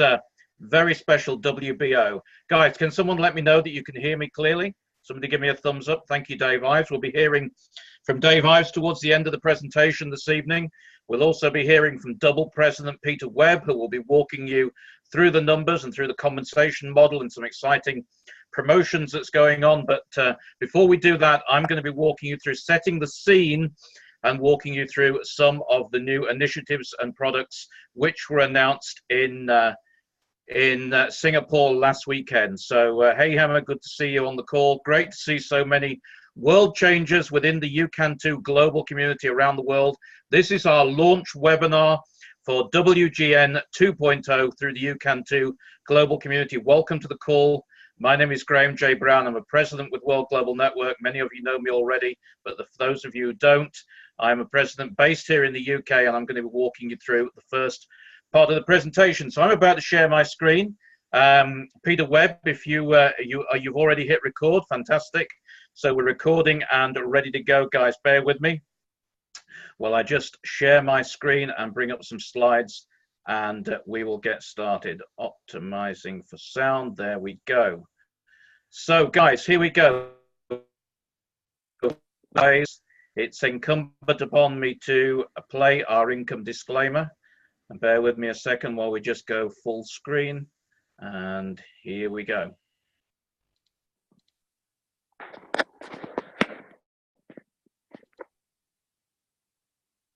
uh, very special WBO. Guys, can someone let me know that you can hear me clearly? Somebody give me a thumbs up. Thank you, Dave Ives. We'll be hearing from Dave Ives towards the end of the presentation this evening. We'll also be hearing from Double President Peter Webb, who will be walking you through the numbers and through the compensation model and some exciting promotions that's going on. But before we do that, I'm going to be walking you through setting the scene and walking you through some of the new initiatives and products which were announced in Singapore last weekend. So, hey, Hammer, good to see you on the call. Great to see so many world changers within the UCAN2 global community around the world. This is our launch webinar for WGN 2.0 through the UCAN2 global community. Welcome to the call. My name is Grahame J. Brown. I'm a president with World Global Network. Many of you know me already, but for those of you who don't, I'm a president based here in the UK, and I'm going to be walking you through the first part of the presentation. So I'm about to share my screen. Peter Webb, if you've already hit record, fantastic. So we're recording and ready to go, guys. Bear with me. Well, I just share my screen and bring up some slides, and we will get started. Optimizing for sound. There we go. So, guys, here we go. Guys, it's incumbent upon me to play our income disclaimer. And bear with me a second while we just go full screen. And here we go.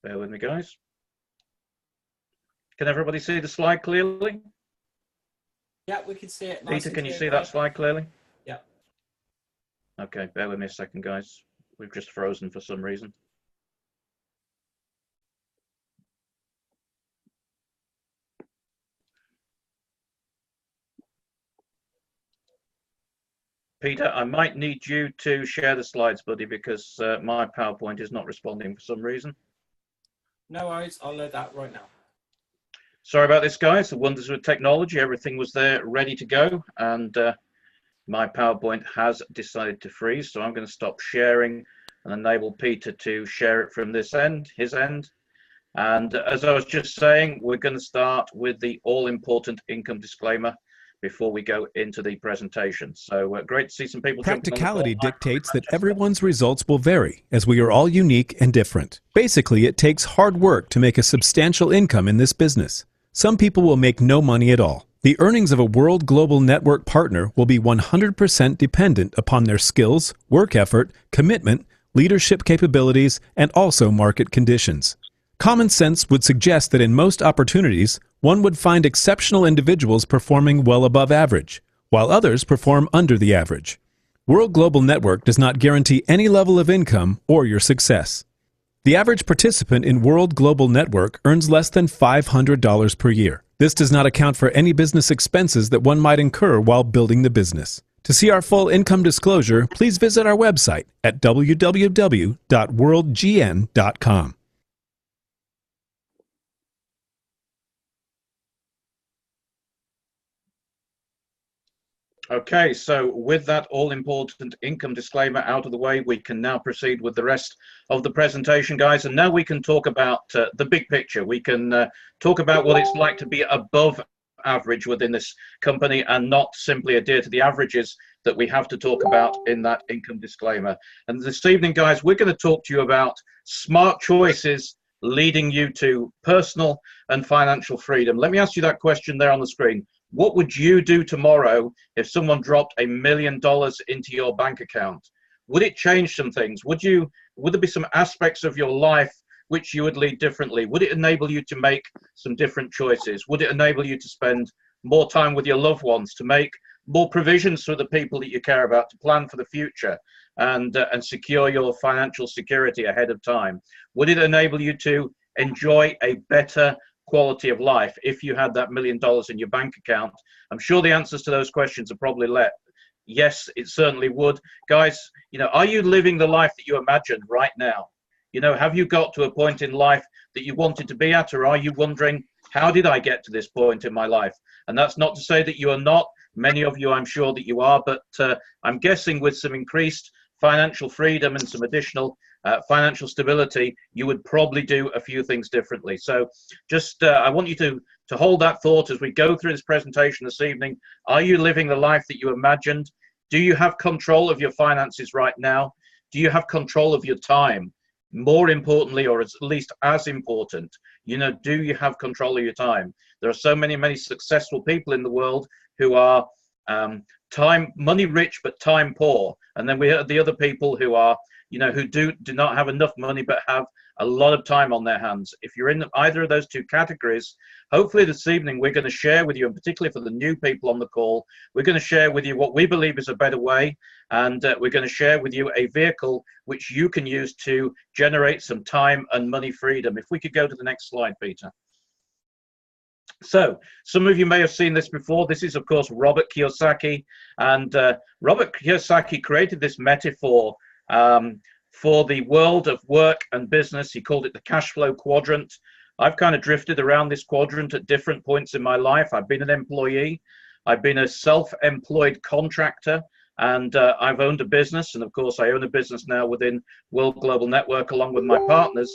Bear with me, guys. Can everybody see the slide clearly? Yeah, we can see it. Peter, can you see that slide clearly? Yeah. Okay, bear with me a second, guys. We've just frozen for some reason. Peter, I might need you to share the slides, buddy, because my PowerPoint is not responding for some reason. No worries, I'll load that right now. Sorry about this, guys. The wonders of technology. Everything was there ready to go, and my PowerPoint has decided to freeze. So I'm going to stop sharing and enable Peter to share it from this end, his end. And as I was just saying, we're going to start with the all-important income disclaimer before we go into the presentation. So great to see some people. Practicality dictates that everyone's results will vary, as we are all unique and different. Basically, it takes hard work to make a substantial income in this business. Some people will make no money at all. The earnings of a World Global Network partner will be 100% dependent upon their skills, work effort, commitment, leadership capabilities, and also market conditions. Common sense would suggest that in most opportunities, one would find exceptional individuals performing well above average, while others perform under the average. World Global Network does not guarantee any level of income or your success. The average participant in World Global Network earns less than $500 per year. This does not account for any business expenses that one might incur while building the business. To see our full income disclosure, please visit our website at www.worldgn.com. Okay, so with that all-important income disclaimer out of the way, we can now proceed with the rest of the presentation, guys. And now we can talk about the big picture. We can talk about what it's like to be above average within this company and not simply adhere to the averages that we have to talk about in that income disclaimer. And this evening, guys, we're going to talk to you about smart choices leading you to personal and financial freedom. Let me ask you that question there on the screen. What would you do tomorrow if someone dropped $1 million into your bank account? Would it change some things? Would there be some aspects of your life which you would lead differently? Would it enable you to make some different choices? Would it enable you to spend more time with your loved ones, to make more provisions for the people that you care about, to plan for the future and secure your financial security ahead of time? Would it enable you to enjoy a better quality of life if you had that $1 million in your bank account? I'm sure the answers to those questions are probably yes, it certainly would. Guys, are you living the life that you imagined right now? Have you got to a point in life that you wanted to be at, or are you wondering, how did I get to this point in my life? And that's not to say that you are not. Many of you, I'm sure that you are, but I'm guessing with some increased financial freedom and some additional financial stability, you would probably do a few things differently. So just I want you to to hold that thought as we go through this presentation this evening. Are you living the life that you imagined? Do you have control of your finances right now? Do you have control of your time? More importantly, or at least as important, do you have control of your time? There are so many successful people in the world who are money rich but time poor, and then we have the other people who are who do not have enough money but have a lot of time on their hands. If you're in either of those two categories, hopefully this evening we're going to share with you, and particularly for the new people on the call, we're going to share with you what we believe is a better way, and we're going to share with you a vehicle which you can use to generate some time and money freedom. If we could go to the next slide, Peter. So some of you may have seen this before. This is, of course, Robert Kiyosaki, and Robert Kiyosaki created this metaphor for the world of work and business. He called it the cash flow quadrant. I've kind of drifted around this quadrant at different points in my life. I've been an employee, I've been a self-employed contractor, and I've owned a business. And of course, I own a business now within World Global Network along with my partners.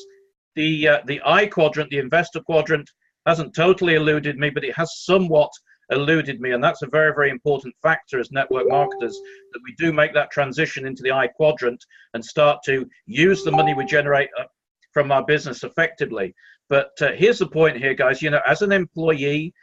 The I quadrant, the investor quadrant, hasn't totally eluded me, but it has somewhat eluded me, and that's a very important factor as network marketers, that we do make that transition into the I quadrant and start to use the money we generate from our business effectively. But here's the point here, guys. As an employee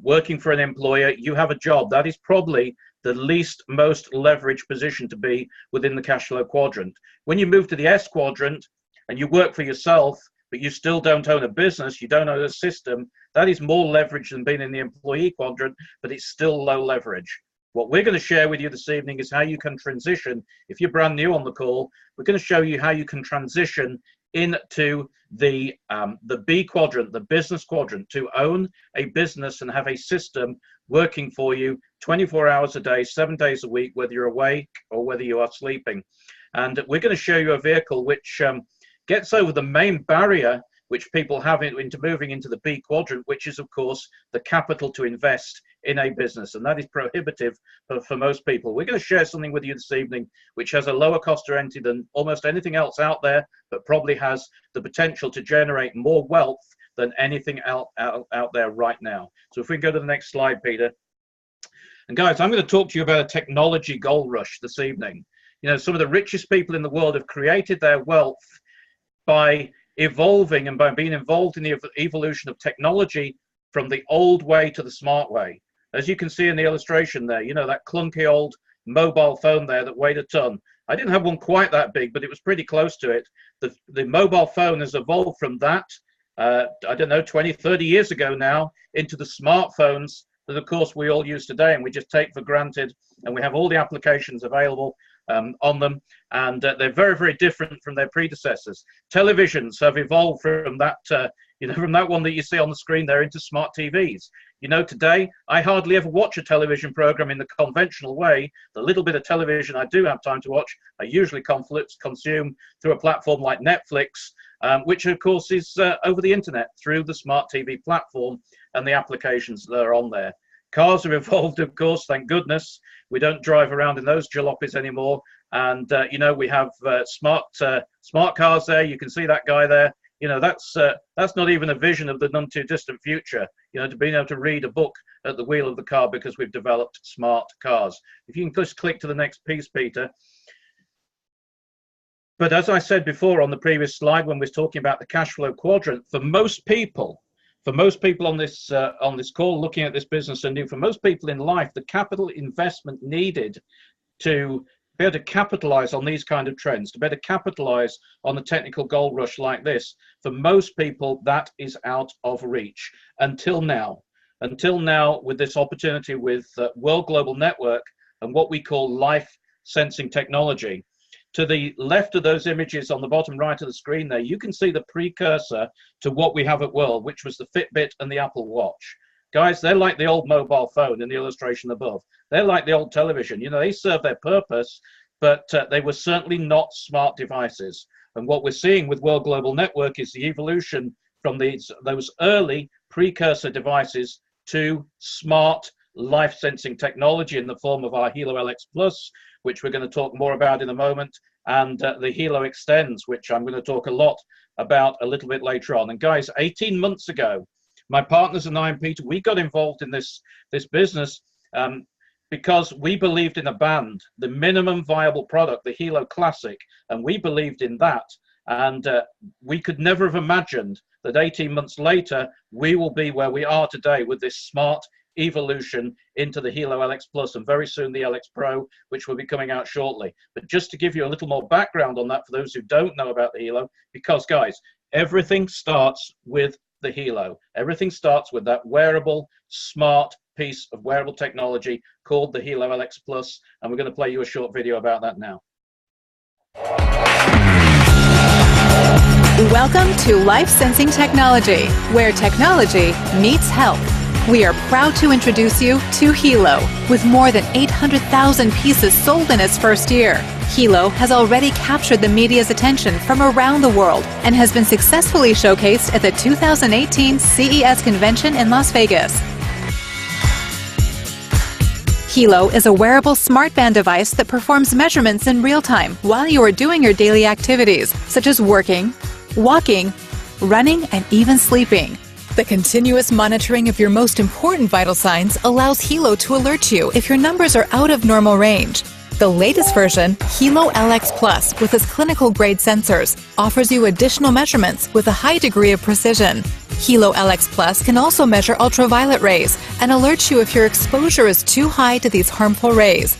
working for an employer, you have a job. That is probably the least most leveraged position to be within the cash flow quadrant. When you move to the S quadrant and you work for yourself, but you still don't own a business, you don't own a system, that is more leverage than being in the employee quadrant, but it's still low leverage. What we're going to share with you this evening is how you can transition. If you're brand new on the call, we're going to show you how you can transition into the B quadrant, the business quadrant, to own a business and have a system working for you 24 hours a day, 7 days a week, whether you're awake or whether you are sleeping. And we're going to show you a vehicle which gets over the main barrier which people have into moving into the B quadrant, which is, of course, the capital to invest in a business. And that is prohibitive for most people. We're going to share something with you this evening which has a lower cost to entry than almost anything else out there, but probably has the potential to generate more wealth than anything out there right now. So if we can go to the next slide, Peter. And guys, I'm going to talk to you about a technology gold rush this evening. Some of the richest people in the world have created their wealth by evolving and by being involved in the evolution of technology from the old way to the smart way. As you can see in the illustration there, that clunky old mobile phone there that weighed a ton. I didn't have one quite that big, but it was pretty close to it. The mobile phone has evolved from that, I don't know, 20, 30 years ago now, into the smartphones that, of course, we all use today and we just take for granted, and we have all the applications available on them, and they're very different from their predecessors. Televisions have evolved from that from that one that you see on the screen there into smart TVs. Today I hardly ever watch a television program in the conventional way. The little bit of television I do have time to watch, I usually consume through a platform like Netflix, which of course is over the internet through the smart TV platform and the applications that are on there. Cars have evolved, of course, thank goodness. We don't drive around in those jalopies anymore. And, we have smart cars there. You can see that guy there. That's not even a vision of the none too distant future, to being able to read a book at the wheel of the car because we've developed smart cars. If you can just click to the next piece, Peter. But as I said before on the previous slide, when we were talking about the cash flow quadrant, for most people on this call looking at this business anew, for most people in life, the capital investment needed to be able to capitalize on these kind of trends, to be able to capitalize on a technical gold rush like this, for most people, that is out of reach until now. Until now, with this opportunity with World Global Network and what we call life sensing technology. To the left of those images on the bottom right of the screen there, you can see the precursor to what we have at World, which was the Fitbit and the Apple Watch. Guys, they're like the old mobile phone in the illustration above. They're like the old television. They serve their purpose, but they were certainly not smart devices. And what we're seeing with World Global Network is the evolution from those early precursor devices to smart life sensing technology in the form of our Hilo LX Plus, which we're going to talk more about in a moment, and the Hilo Extends, which I'm going to talk a lot about a little bit later on. And guys, 18 months ago, My partners and I and Peter, we got involved in this business because we believed in a band, the minimum viable product, the Hilo Classic, and we believed in that. And we could never have imagined that 18 months later, we will be where we are today with this smart evolution into the Hilo LX Plus and very soon the LX Pro, which will be coming out shortly. But just to give you a little more background on that for those who don't know about the Hilo, because guys, everything starts with the Hilo. Everything starts with that wearable, smart piece of wearable technology called the Hilo LX Plus, and we're going to play you a short video about that now. Welcome to Life Sensing Technology, where technology meets health. We are proud to introduce you to Hilo. With more than 800,000 pieces sold in its first year, Hilo has already captured the media's attention from around the world and has been successfully showcased at the 2018 CES convention in Las Vegas. Hilo is a wearable smartband device that performs measurements in real time while you are doing your daily activities, such as working, walking, running, and even sleeping. The continuous monitoring of your most important vital signs allows Hilo to alert you if your numbers are out of normal range. The latest version, Hilo LX Plus, with its clinical-grade sensors, offers you additional measurements with a high degree of precision. Hilo LX Plus can also measure ultraviolet rays and alert you if your exposure is too high to these harmful rays.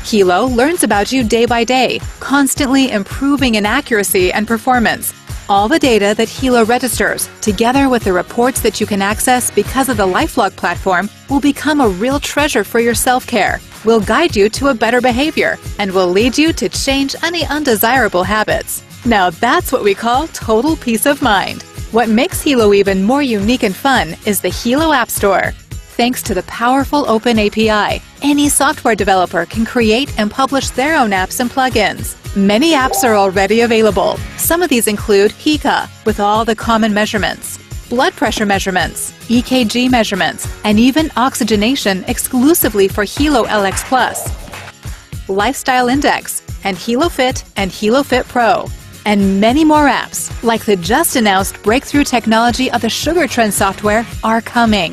Hilo learns about you day by day, constantly improving in accuracy and performance. All the data that Hilo registers, together with the reports that you can access because of the LifeLog platform, will become a real treasure for your self-care, will guide you to a better behavior, and will lead you to change any undesirable habits. Now that's what we call total peace of mind. What makes Hilo even more unique and fun is the Hilo App Store. Thanks to the powerful open API, any software developer can create and publish their own apps and plugins. Many apps are already available. Some of these include HICA, with all the common measurements, blood pressure measurements, EKG measurements, and even oxygenation exclusively for Hilo LX Plus, Lifestyle Index, and Hilo Fit and Hilo Fit Pro, and many more apps, like the just announced breakthrough technology of the Sugar Trend software, are coming.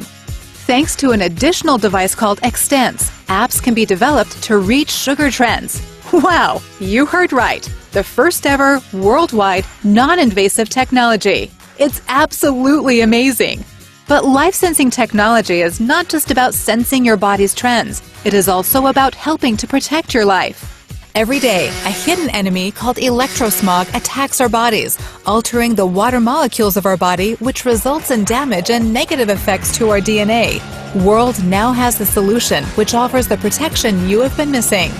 Thanks to an additional device called Extents, apps can be developed to reach sugar trends. Wow, you heard right. The first ever worldwide non-invasive technology. It's absolutely amazing. But life-sensing technology is not just about sensing your body's trends. It is also about helping to protect your life. Every day, a hidden enemy called electrosmog attacks our bodies, altering the water molecules of our body, which results in damage and negative effects to our DNA. World now has the solution, which offers the protection you have been missing.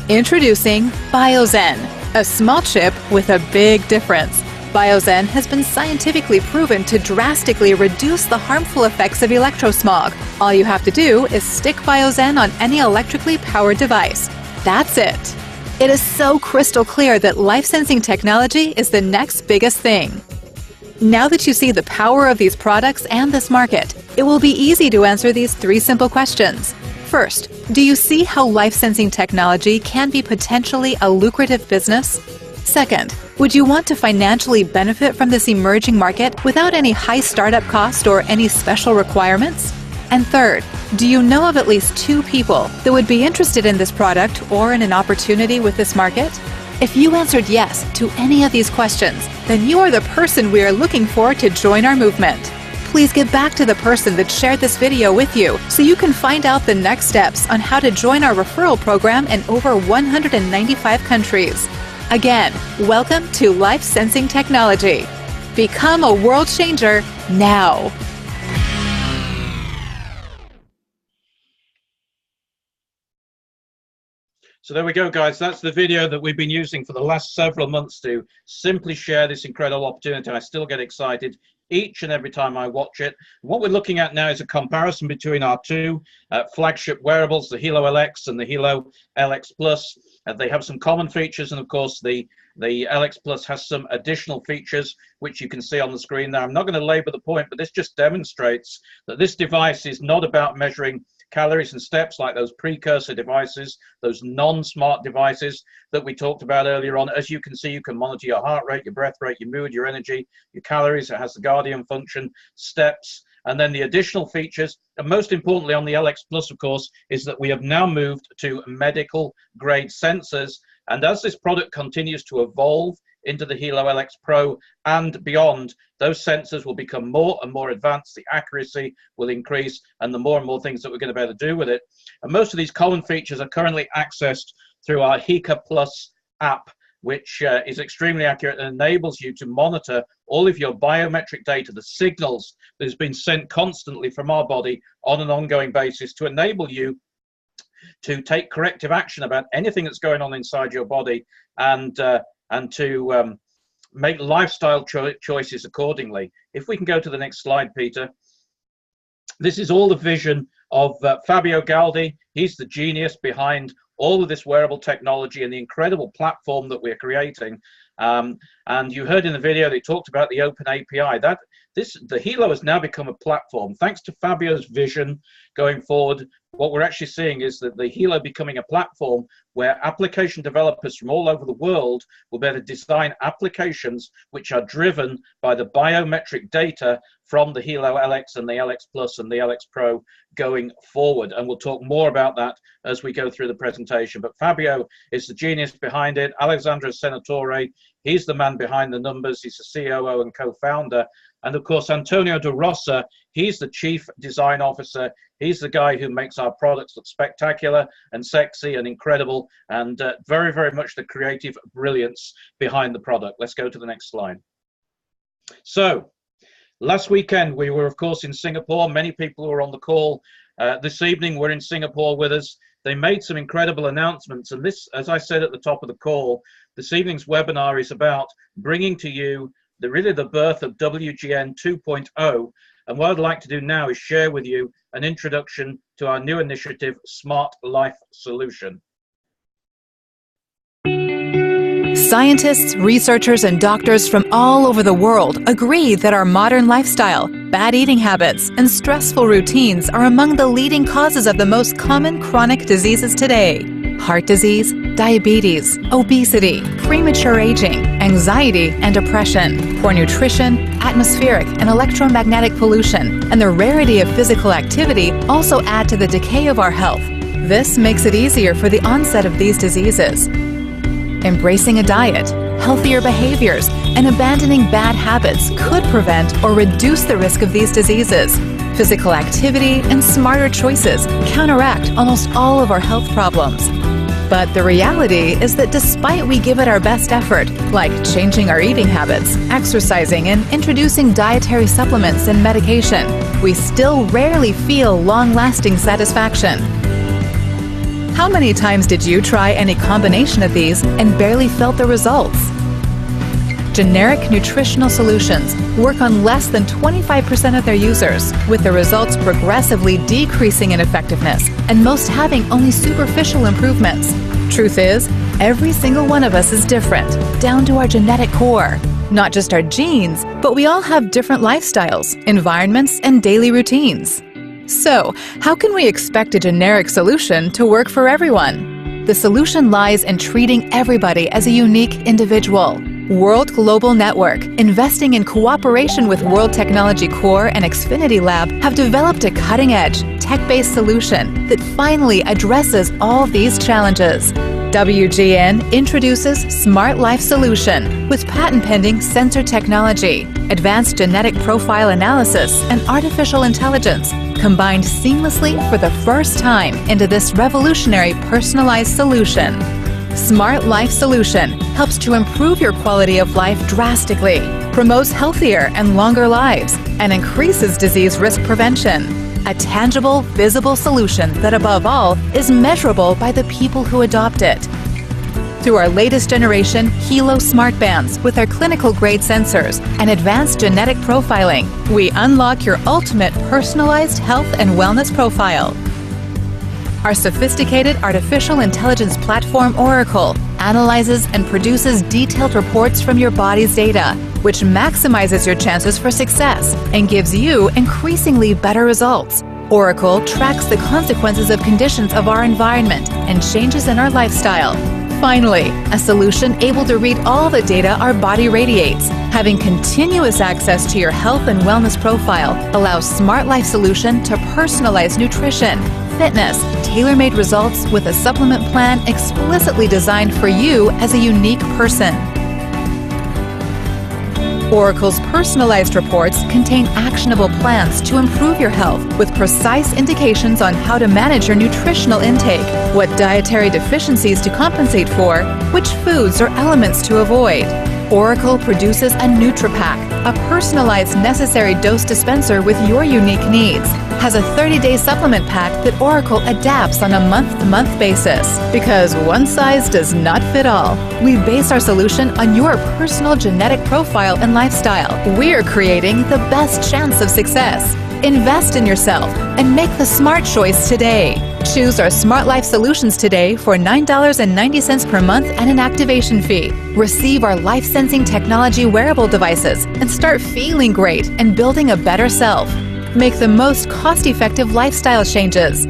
Introducing BioZen, a small chip with a big difference. BioZen has been scientifically proven to drastically reduce the harmful effects of electrosmog. All you have to do is stick BioZen on any electrically powered device. That's it. It is so crystal clear that life-sensing technology is the next biggest thing. Now that you see the power of these products and this market, it will be easy to answer these three simple questions. First, do you see how life-sensing technology can be potentially a lucrative business? Second, would you want to financially benefit from this emerging market without any high startup cost or any special requirements? And third, do you know of at least 2 people that would be interested in this product or in an opportunity with this market? If you answered yes to any of these questions, then you are the person we are looking for to join our movement. Please get back to the person that shared this video with you so you can find out the next steps on how to join our referral program in over 195 countries. Again, welcome to Life Sensing Technology. Become a world changer now. So there we go, guys. That's the video that we've been using for the last several months to simply share this incredible opportunity. I still get excited each and every time I watch it. What we're looking at now is a comparison between our two flagship wearables, the Hilo LX and the Hilo LX Plus. They have some common features, and of course the LX Plus has some additional features which you can see on the screen there. I'm not going to labor the point, but this just demonstrates that this device is not about measuring calories and steps like those precursor devices, those non-smart devices that we talked about earlier on. As you can see, you can monitor your heart rate, your breath rate, your mood, your energy, your calories. It has the Guardian function, steps, And then the additional features, and most importantly on the LX Plus, of course, is that we have now moved to medical grade sensors. And as this product continues to evolve into the Hilo LX Pro and beyond, those sensors will become more and more advanced, the accuracy will increase, and the more and more things that we're going to be able to do with it. And most of these common features are currently accessed through our HICA Plus app, which is extremely accurate and enables you to monitor all of your biometric data, the signals that has been sent constantly from our body on an ongoing basis, to enable you to take corrective action about anything that's going on inside your body, and to make lifestyle choices accordingly. If we can go to the next slide, Peter. This is all the vision of Fabio Galdi. He's the genius behind all of this wearable technology and the incredible platform that we're creating. And you heard in the video, they talked about the open API. The Hilo has now become a platform. Thanks to Fabio's vision going forward, what we're actually seeing is that the Hilo becoming a platform where application developers from all over the world will be able to design applications which are driven by the biometric data from the Hilo LX and the LX Plus and the LX Pro going forward. And we'll talk more about that as we go through the presentation. But Fabio is the genius behind it. Alessandro Senatore, he's the man behind the numbers. He's the COO and co-founder. And of course, Antonio De Rosa, he's the chief design officer. He's the guy who makes our products look spectacular and sexy and incredible, and very, very much the creative brilliance behind the product. Let's go to the next slide. So, last weekend, we were, of course, in Singapore. Many people who were on the call this evening were in Singapore with us. They made some incredible announcements. And this, as I said at the top of the call, this evening's webinar is about bringing to you really the birth of WGN 2.0. And what I'd like to do now is share with you an introduction to our new initiative, Smart Life Solution. Scientists, researchers, and doctors from all over the world agree that our modern lifestyle, bad eating habits, and stressful routines are among the leading causes of the most common chronic diseases today. Heart disease, diabetes, obesity, premature aging, anxiety and depression, poor nutrition, atmospheric and electromagnetic pollution, and the rarity of physical activity also add to the decay of our health. This makes it easier for the onset of these diseases. Embracing a diet, healthier behaviors, and abandoning bad habits could prevent or reduce the risk of these diseases. Physical activity and smarter choices counteract almost all of our health problems. But the reality is that despite we give it our best effort, like changing our eating habits, exercising, and introducing dietary supplements and medication, we still rarely feel long-lasting satisfaction. How many times did you try any combination of these and barely felt the results? Generic nutritional solutions work on less than 25% of their users, with the results progressively decreasing in effectiveness and most having only superficial improvements. Truth is, every single one of us is different, down to our genetic core. Not just our genes, but we all have different lifestyles, environments, and daily routines. So, how can we expect a generic solution to work for everyone? The solution lies in treating everybody as a unique individual. World Global Network, investing in cooperation with World Technology Core and Xfinity Lab, have developed a cutting-edge, tech-based solution that finally addresses all these challenges. WGN introduces Smart Life Solution with patent-pending sensor technology, advanced genetic profile analysis, and artificial intelligence combined seamlessly for the first time into this revolutionary personalized solution. Smart Life Solution helps to improve your quality of life drastically, promotes healthier and longer lives, and increases disease risk prevention. A tangible, visible solution that above all is measurable by the people who adopt it. Through our latest generation Hilo Smart Bands with our clinical grade sensors and advanced genetic profiling, we unlock your ultimate personalized health and wellness profile. Our sophisticated artificial intelligence platform, Oracle, analyzes and produces detailed reports from your body's data, which maximizes your chances for success and gives you increasingly better results. Oracle tracks the consequences of conditions of our environment and changes in our lifestyle. Finally, a solution able to read all the data our body radiates. Having continuous access to your health and wellness profile allows Smart Life Solution to personalize nutrition, fitness, tailor-made results with a supplement plan explicitly designed for you as a unique person. Oracle's personalized reports contain actionable plans to improve your health with precise indications on how to manage your nutritional intake, what dietary deficiencies to compensate for, which foods or elements to avoid. Oracle produces a NutriPack, a personalized necessary dose dispenser with your unique needs, has a 30-day supplement pack that Oracle adapts on a month-to-month basis. Because one size does not fit all, we base our solution on your personal genetic profile and lifestyle. We're creating the best chance of success. Invest in yourself and make the smart choice today. Choose our Smart Life Solutions today for $9.90 per month and an activation fee. Receive our life sensing technology wearable devices and start feeling great and building a better self. Make the most cost-effective lifestyle changes.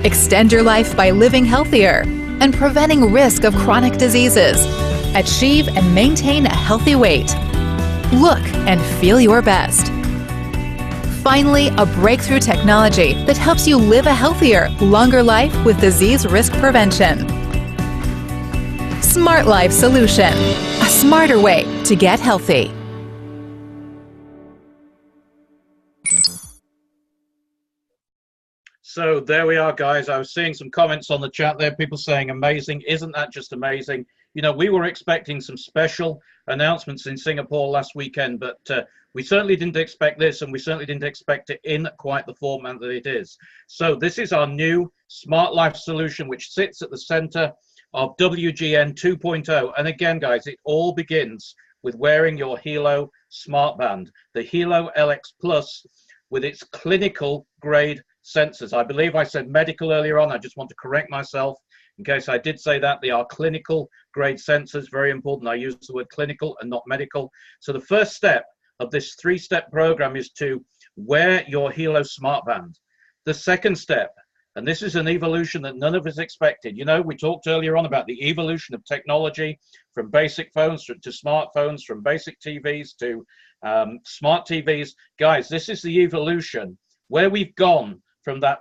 Extend your life by living healthier and preventing risk of chronic diseases. Achieve and maintain a healthy weight. Look and feel your best. Finally, a breakthrough technology that helps you live a healthier, longer life with disease risk prevention. Smart Life Solution, a smarter way to get healthy. So there we are, guys. I was seeing some comments on the chat there, people saying amazing. Isn't that just amazing? You know, we were expecting some special announcements in Singapore last weekend, but we certainly didn't expect this, and we certainly didn't expect it in quite the format that it is. So this is our new Smart Life Solution, which sits at the center of WGN 2.0. And again, guys, it all begins with wearing your Hilo smart band, the Hilo LX Plus, with its clinical grade sensors. I believe I said medical earlier on. I just want to correct myself in case I did say that. They are clinical grade sensors. Very important. I use the word clinical and not medical. So the first step of this three-step program is to wear your Hilo smart band. The second step, and this is an evolution that none of us expected. You know, we talked earlier on about the evolution of technology from basic phones to smartphones, from basic TVs to smart TVs. Guys, this is the evolution where we've gone from that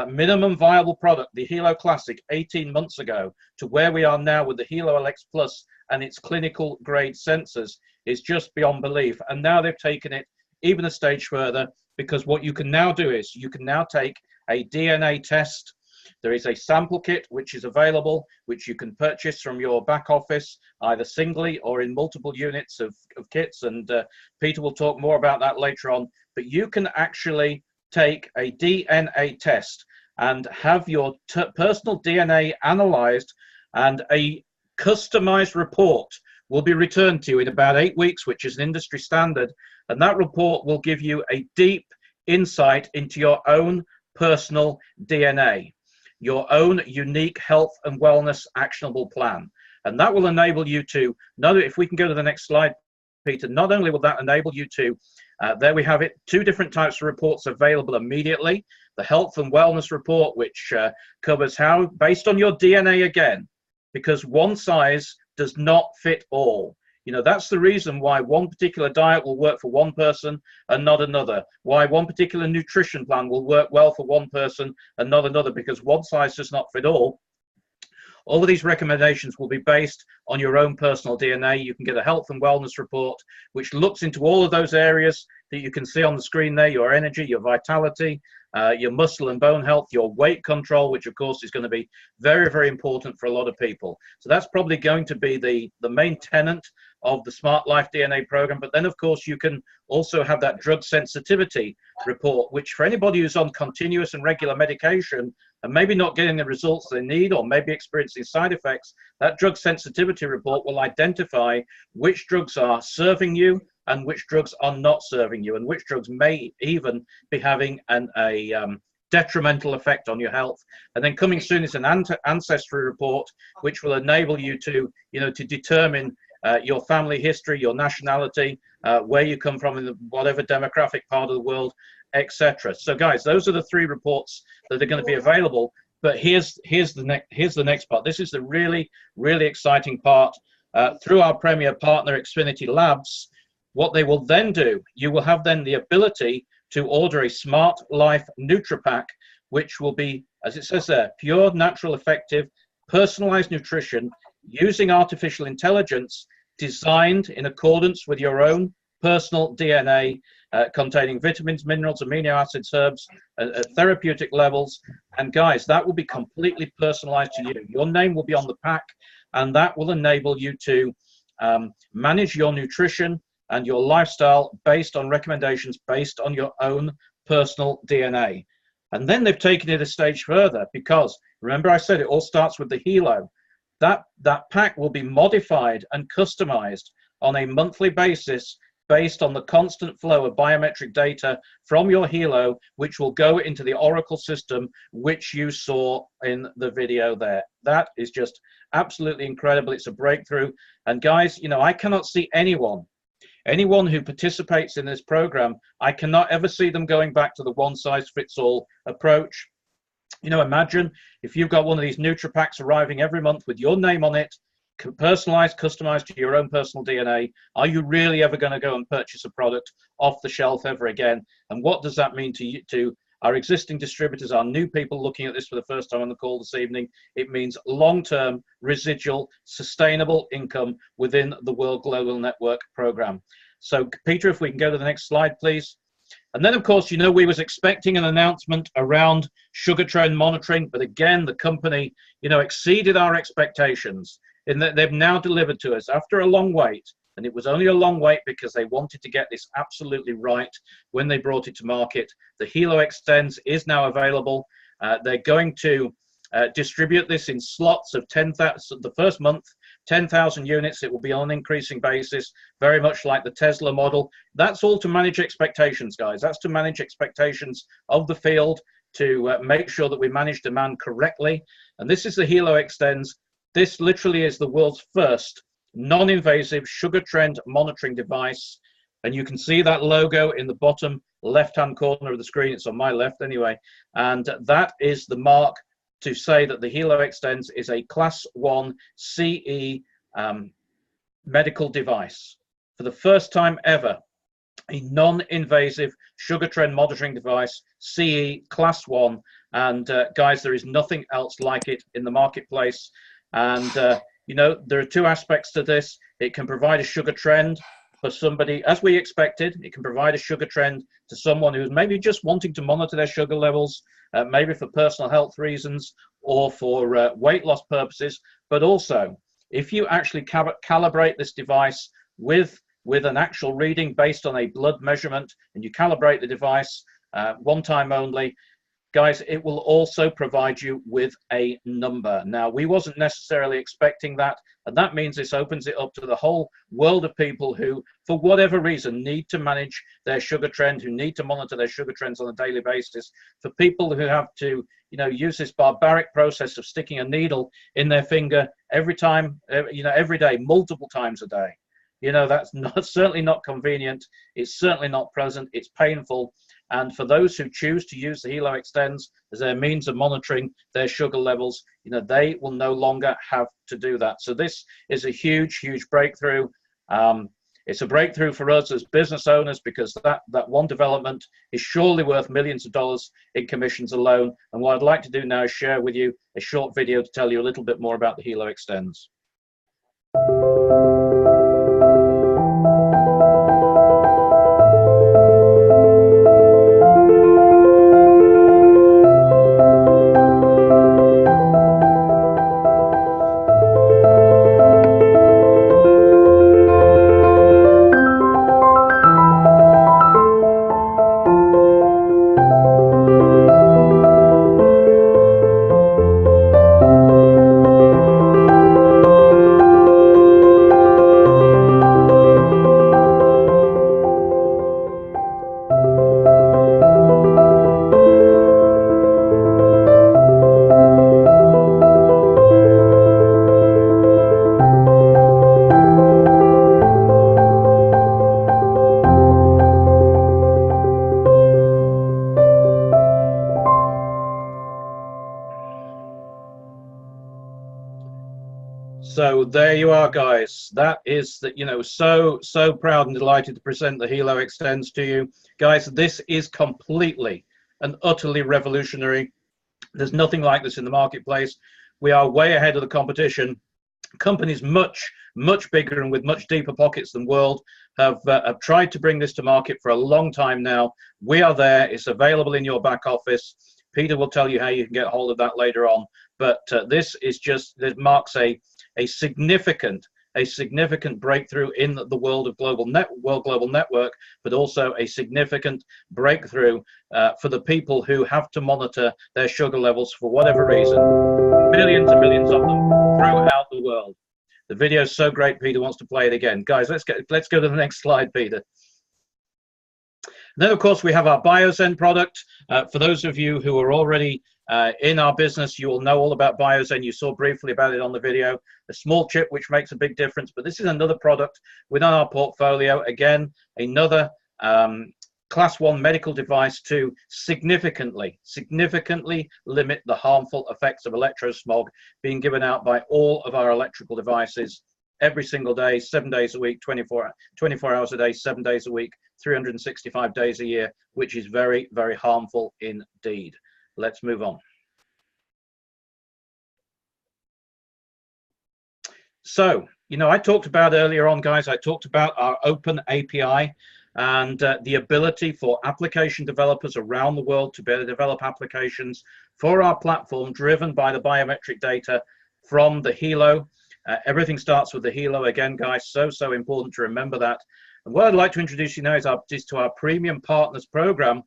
minimum viable product, the Hilo Classic, 18 months ago, to where we are now with the Hilo LX Plus and its clinical grade sensors is just beyond belief. And now they've taken it even a stage further, because what you can now do is you can now take a DNA test. There is a sample kit which is available, which you can purchase from your back office, either singly or in multiple units of kits. And Peter will talk more about that later on. But you can actually take a DNA test and have your personal DNA analyzed, and a customized report will be returned to you in about 8 weeks, which is an industry standard. And that report will give you a deep insight into your own personal DNA, your own unique health and wellness actionable plan. And that will enable you to, if we can go to the next slide, Peter, not only will that enable you to, there we have it, 2 different types of reports available immediately. The health and wellness report, which covers how, based on your DNA again, because one size does not fit all. You know, that's the reason why one particular diet will work for one person and not another. Why one particular nutrition plan will work well for one person and not another, because one size does not fit all. All of these recommendations will be based on your own personal DNA. You can get a health and wellness report, which looks into all of those areas that you can see on the screen there: your energy, your vitality, your muscle and bone health, your weight control, which of course is going to be very, very important for a lot of people. So that's probably going to be the main tenet of the Smart Life DNA program. But then of course you can also have that drug sensitivity report, which for anybody who's on continuous and regular medication and maybe not getting the results they need, or maybe experiencing side effects, that drug sensitivity report will identify which drugs are serving you and which drugs are not serving you, and which drugs may even be having a detrimental effect on your health. And then coming soon is an ancestry report, which will enable you to, to determine your family history, your nationality, where you come from in whatever demographic part of the world, etc. So guys, those are the 3 reports that are going to be available. But here's the next part. This is the really exciting part. Through our premier partner, Xfinity Labs, what they will then do, you will have then the ability to order a Smart Life NutriPack, which will be, as it says there, pure, natural, effective, personalized nutrition using artificial intelligence, designed in accordance with your own personal DNA, containing vitamins, minerals, amino acids, herbs, at therapeutic levels. And guys, that will be completely personalized to you. Your name will be on the pack, and that will enable you to manage your nutrition and your lifestyle based on recommendations based on your own personal DNA. And then they've taken it a stage further, because remember I said it all starts with the Helo. That pack will be modified and customized on a monthly basis based on the constant flow of biometric data from your Helo, which will go into the Oracle system, which you saw in the video there. That is just absolutely incredible. It's a breakthrough. And guys, you know, I cannot see anyone who participates in this program, I cannot ever see them going back to the one-size-fits-all approach. You know, imagine if you've got one of these NutriPacks arriving every month with your name on it, personalized, customized to your own personal DNA. Are you really ever going to go and purchase a product off the shelf ever again? And what does that mean to you, to our existing distributors, our new people looking at this for the first time on the call this evening? It means long-term, residual, sustainable income within the World Global Network program. So, Peter, if we can go to the next slide, please. And then, of course, you know, we was expecting an announcement around sugar trend monitoring, but again, the company, you know, exceeded our expectations in that they've now delivered to us after a long wait. And it was only a long wait because they wanted to get this absolutely right when they brought it to market. The Helo Extends is now available. They're going to distribute this in slots of 10,000, the first month, 10,000 units. It will be on an increasing basis, very much like the Tesla model. That's all to manage expectations, guys. That's to manage expectations of the field, to make sure that we manage demand correctly. And this is the Helo Extends. This literally is the world's first non-invasive sugar trend monitoring device. And you can see that logo in the bottom left-hand corner of the screen. It's on my left anyway. And that is the mark to say that the Helo Extends is a Class 1 CE medical device. For the first time ever, a non-invasive sugar trend monitoring device, CE Class 1. And guys, there is nothing else like it in the marketplace. And, you know, there are two aspects to this. It can provide a sugar trend for somebody, as we expected. It can provide a sugar trend to someone who's maybe just wanting to monitor their sugar levels, maybe for personal health reasons or for weight loss purposes. But also, if you actually calibrate this device with an actual reading based on a blood measurement, and you calibrate the device one time only, guys, it will also provide you with a number. Now, we wasn't necessarily expecting that, and that means this opens it up to the whole world of people who, for whatever reason, need to manage their sugar trend, who need to monitor their sugar trends on a daily basis. For people who have to, you know, use this barbaric process of sticking a needle in their finger every time, you know, every day, multiple times a day. You know, that's certainly not convenient. It's certainly not pleasant. It's painful. And for those who choose to use the Helo Extends as their means of monitoring their sugar levels, you know, they will no longer have to do that. So this is a huge, huge breakthrough. It's a breakthrough for us as business owners, because that one development is surely worth millions of dollars in commissions alone. And what I'd like to do now is share with you a short video to tell you a little bit more about the Helo Extends. So there you are, guys. That is that, so proud and delighted to present the Hilo Extends to you. Guys, this is completely and utterly revolutionary. There's nothing like this in the marketplace. We are way ahead of the competition. Companies much bigger and with much deeper pockets than World have tried to bring this to market for a long time now. We are there. It's available in your back office. Peter will tell you how you can get hold of that later on. But this marks a significant breakthrough in the world of global network, but also a significant breakthrough for the people who have to monitor their sugar levels for whatever reason. Millions and millions of them throughout the world. The video is so great, Peter wants to play it again. Guys, let's go to the next slide, Peter. Then, of course, we have our BioZen product. For those of you who are already in our business, you will know all about BioZen. You saw briefly about it on the video. A small chip which makes a big difference, but this is another product within our portfolio. Again, another class 1 medical device to significantly limit the harmful effects of electrosmog being given out by all of our electrical devices every single day, 7 days a week, 24 hours a day, 7 days a week, 365 days a year, which is very, very harmful indeed. Let's move on. So, I talked about earlier on, guys, I talked about our open API and the ability for application developers around the world to be able to develop applications for our platform driven by the biometric data from the Hilo. Everything starts with the Hilo again, guys, so important to remember that. And what I'd like to introduce you now is to our Premium Partners Program,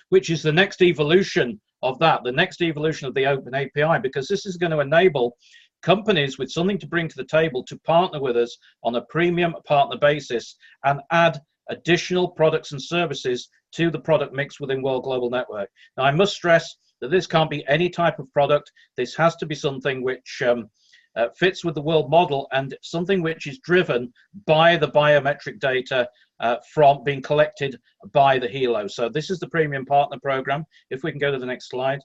which is the next evolution of that, the next evolution of the Open API, because this is going to enable companies with something to bring to the table to partner with us on a premium partner basis and add additional products and services to the product mix within World Global Network. Now, I must stress that this can't be any type of product. This has to be something which fits with the world model and something which is driven by the biometric data from being collected by the Hilo. So this is the Premium Partner Program. If we can go to the next slide.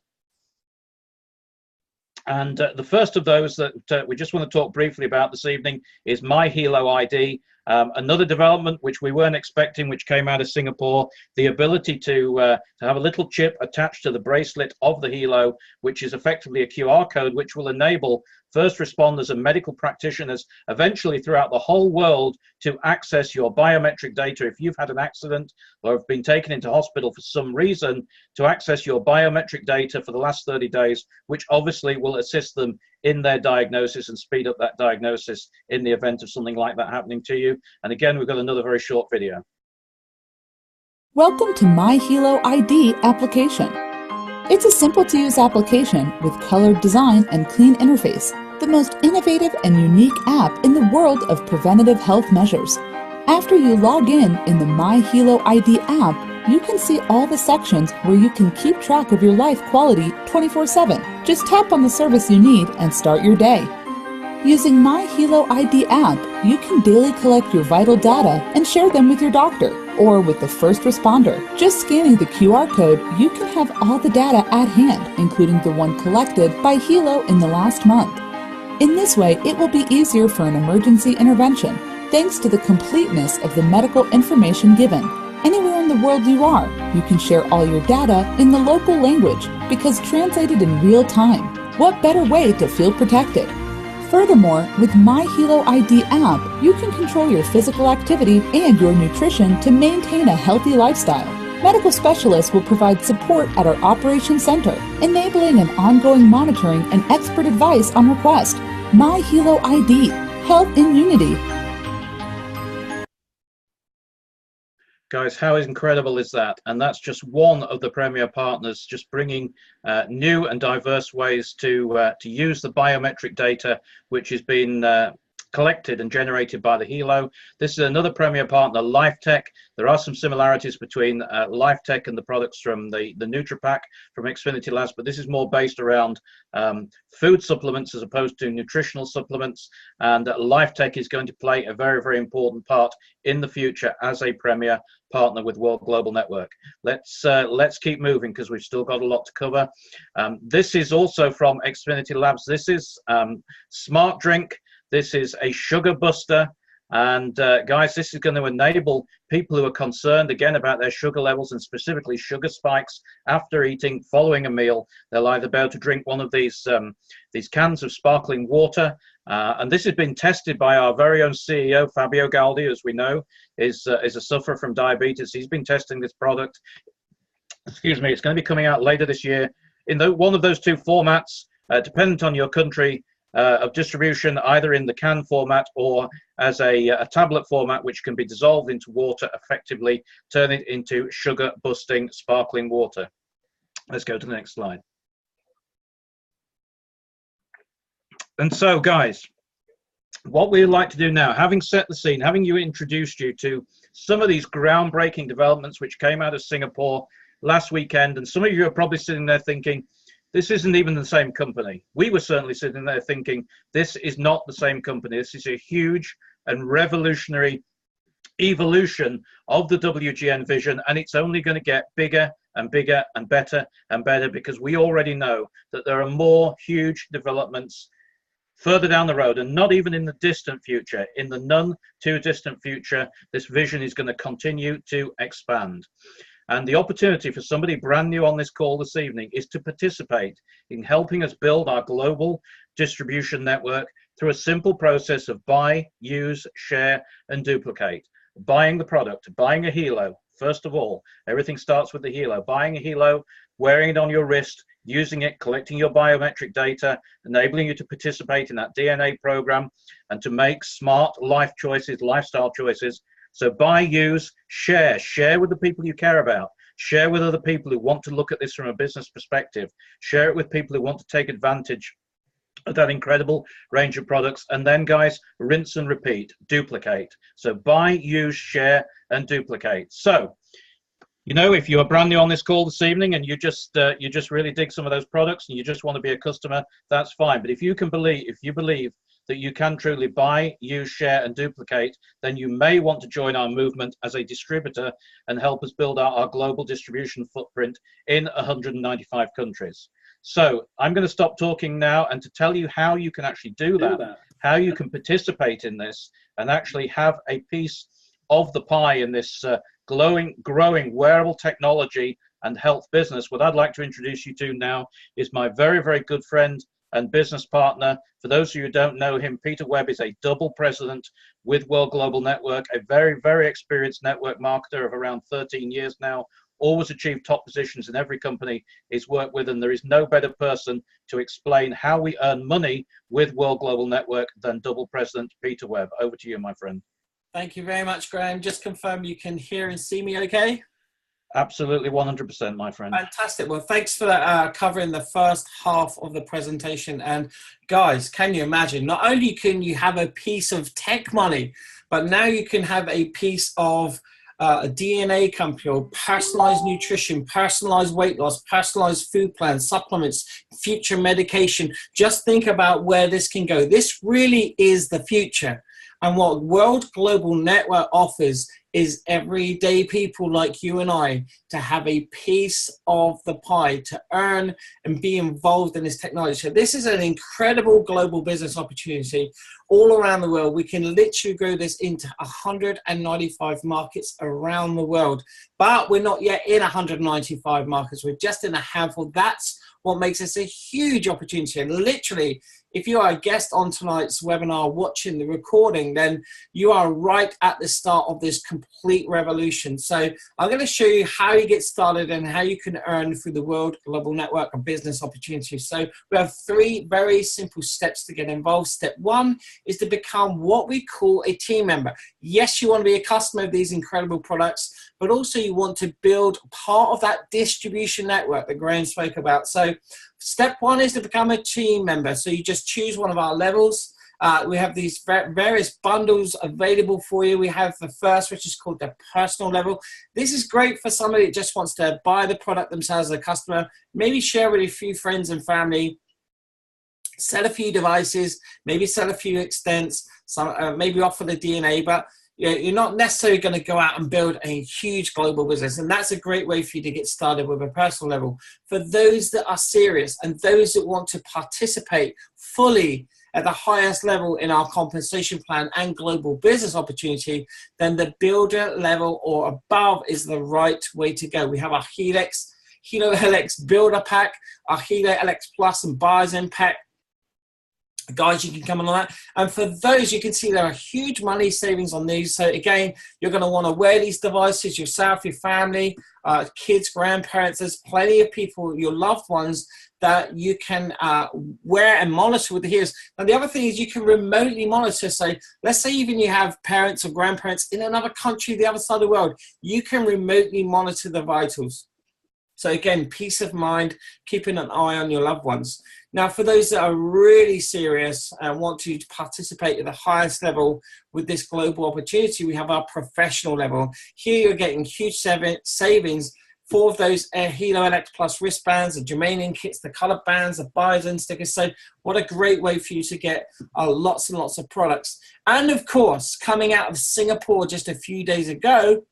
And the first of those that we just want to talk briefly about this evening is My Hilo ID. Another development which we weren't expecting, which came out of Singapore, the ability to have a little chip attached to the bracelet of the Hilo, which is effectively a QR code, which will enable first responders and medical practitioners eventually throughout the whole world to access your biometric data. If you've had an accident or have been taken into hospital for some reason, to access your biometric data for the last 30 days, which obviously will assist them in their diagnosis and speed up that diagnosis in the event of something like that happening to you. And again, we've got another very short video. Welcome to My Hilo ID application. It's a simple-to-use application with colored design and clean interface, the most innovative and unique app in the world of preventative health measures. After you log in the My Hilo ID app, you can see all the sections where you can keep track of your life quality 24/7. Just tap on the service you need and start your day. Using My Hilo ID app, you can daily collect your vital data and share them with your doctor or with the first responder. Just scanning the QR code, you can have all the data at hand, including the one collected by Hilo in the last month. In this way, it will be easier for an emergency intervention, thanks to the completeness of the medical information given. Anywhere in the world you are, you can share all your data in the local language because translated in real time. What better way to feel protected? Furthermore, with My Hilo ID app, you can control your physical activity and your nutrition to maintain a healthy lifestyle. Medical specialists will provide support at our operations center, enabling an ongoing monitoring and expert advice on request. My Hilo ID, health in unity. Guys, how incredible is that? And that's just one of the premier partners, just bringing new and diverse ways to use the biometric data, which has been collected and generated by the Hilo. This is another premier partner, LifeTech. There are some similarities between LifeTech and the products from the NutriPack from Xfinity Labs, but this is more based around food supplements as opposed to nutritional supplements. And LifeTech is going to play a very, very important part in the future as a premier partner with World Global Network. Let's keep moving because we've still got a lot to cover. This is also from Xfinity Labs. This is Smart Drink. This is a sugar buster. And guys, this is going to enable people who are concerned again about their sugar levels and specifically sugar spikes after eating, following a meal. They'll either be able to drink one of these cans of sparkling water. And this has been tested by our very own CEO, Fabio Galdi, as we know, is a sufferer from diabetes. He's been testing this product. Excuse me, it's going to be coming out later this year in one of those two formats, dependent on your country of distribution, either in the can format or as a tablet format, which can be dissolved into water effectively, turn it into sugar busting sparkling water. Let's go to the next slide. And so, guys, what we'd like to do now, having set the scene, having introduced you to some of these groundbreaking developments which came out of Singapore last weekend, and some of you are probably sitting there thinking, this isn't even the same company. We were certainly sitting there thinking, this is not the same company. This is a huge and revolutionary evolution of the WGN vision, and it's only going to get bigger and bigger and better and better, because we already know that there are more huge developments further down the road, and not even in the distant future. In the none too distant future, this vision is going to continue to expand. And the opportunity for somebody brand new on this call this evening is to participate in helping us build our global distribution network through a simple process of buy, use, share, and duplicate. Buying the product, buying a Helo. First of all, everything starts with the Helo. Buying a Helo, wearing it on your wrist, using it, collecting your biometric data, enabling you to participate in that DNA program and to make smart life choices, lifestyle choices. So buy, use, share with the people you care about, share with other people who want to look at this from a business perspective, share it with people who want to take advantage of that incredible range of products, and then, guys, rinse and repeat, duplicate. So buy, use, share, and duplicate. So, you know, if you are brand new on this call this evening and you just really dig some of those products and you just want to be a customer, that's fine. But if you believe that you can truly buy, use, share, and duplicate, then you may want to join our movement as a distributor and help us build out our global distribution footprint in 195 countries. So I'm going to stop talking now and to tell you how you can actually do that, how you can participate in this and actually have a piece of the pie in this growing wearable technology and health business. What I'd like to introduce you to now is my very, very good friend and business partner. For those of you who don't know him, Peter Webb is a double president with World Global Network, a very, very experienced network marketer of around 13 years now, always achieved top positions in every company he's worked with, and there is no better person to explain how we earn money with World Global Network than double president Peter Webb. Over to you, my friend. Thank you very much, Graham. Just confirm you can hear and see me okay? Absolutely, 100%, my friend. Fantastic. Well, thanks for that, covering the first half of the presentation. And guys, can you imagine? Not only can you have a piece of tech money, but now you can have a piece of a DNA company or personalized nutrition, personalized weight loss, personalized food plans, supplements, future medication. Just think about where this can go. This really is the future. And what World Global Network offers is everyday people like you and I to have a piece of the pie, to earn and be involved in this technology. So this is an incredible global business opportunity all around the world. We can literally grow this into 195 markets around the world, but we're not yet in 195 markets. We're just in a handful. That's what makes this a huge opportunity. And literally, if you are a guest on tonight's webinar watching the recording, then you are right at the start of this complete revolution. So I'm going to show you how you get started and how you can earn through the World Global Network of business opportunities. So we have 3 very simple steps to get involved. Step 1 is to become what we call a team member. Yes, you want to be a customer of these incredible products, but also you want to build part of that distribution network that Graham spoke about. So step 1 is to become a team member. So you just choose one of our levels. We have these various bundles available for you. We have the first, which is called the personal level. This is great for somebody that just wants to buy the product themselves as a customer, maybe share with a few friends and family, sell a few devices, maybe sell a few extents, maybe offer the DNA, but you're not necessarily going to go out and build a huge global business. And that's a great way for you to get started with a personal level. For those that are serious and those that want to participate fully at the highest level in our compensation plan and global business opportunity, then the builder level or above is the right way to go. We have our Hilo LX Builder Pack, our Hilo LX Plus and Buyer's Impact. Guys, you can come on that. And for those, you can see there are huge money savings on these. So again, you're going to want to wear these devices yourself, your family, kids, grandparents. There's plenty of people, your loved ones, that you can wear and monitor with the Helos. And the other thing is you can remotely monitor. So let's say even you have parents or grandparents in another country, the other side of the world, you can remotely monitor the vitals. So again, peace of mind, keeping an eye on your loved ones. Now, for those that are really serious and want to participate at the highest level with this global opportunity, we have our professional level. Here you're getting huge savings. 4 of those Hilo LX Plus wristbands, the Germanium kits, the colored bands, the Bison stickers. So what a great way for you to get lots and lots of products. And of course, coming out of Singapore just a few days ago,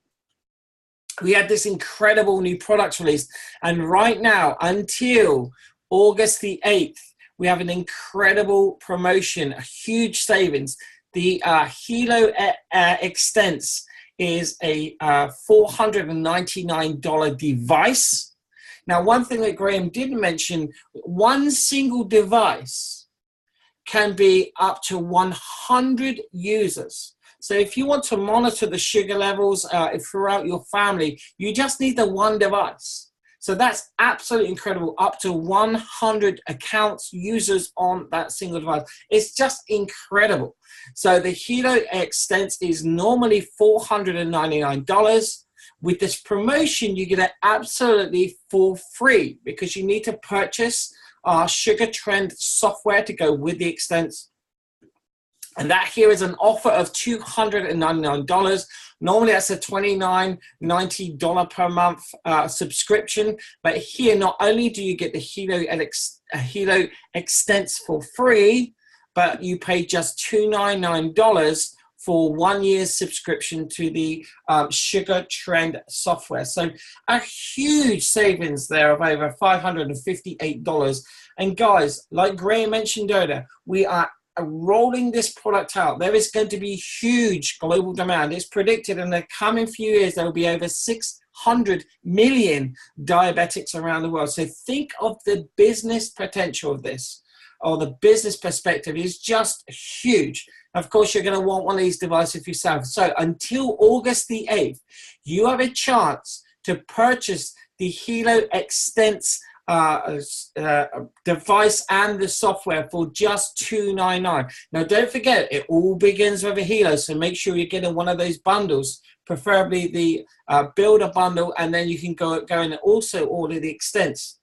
we had this incredible new products released. And right now, until August the 8th, we have an incredible promotion, a huge savings. The Hilo Extents is a $499 device. Now, one thing that Grahame didn't mention, one single device can be up to 100 users. So if you want to monitor the sugar levels throughout your family, you just need the one device. So that's absolutely incredible. Up to 100 accounts, users on that single device. It's just incredible. So the Hilo Extents is normally $499. With this promotion, you get it absolutely for free because you need to purchase our Sugar Trend software to go with the Extents. And that here is an offer of $299. Normally that's a $29.90 per month subscription. But here, not only do you get the Hilo Extents for free, but you pay just $299 for 1 year's subscription to the Sugar Trend software. So a huge savings there of over $558. And guys, like Grahame mentioned earlier, we are rolling this product out. There is going to be huge global demand. It's predicted in the coming few years there will be over 600 million diabetics around the world. So think of the business potential of this, or the business perspective is just huge. Of course, you're going to want one of these devices yourself. So until August the 8th, you have a chance to purchase the Hilo Extents device and the software for just $299. Now, don't forget, it all begins with a Hilo, so make sure you're getting one of those bundles, preferably the Builder bundle, and then you can go and also order the Extents.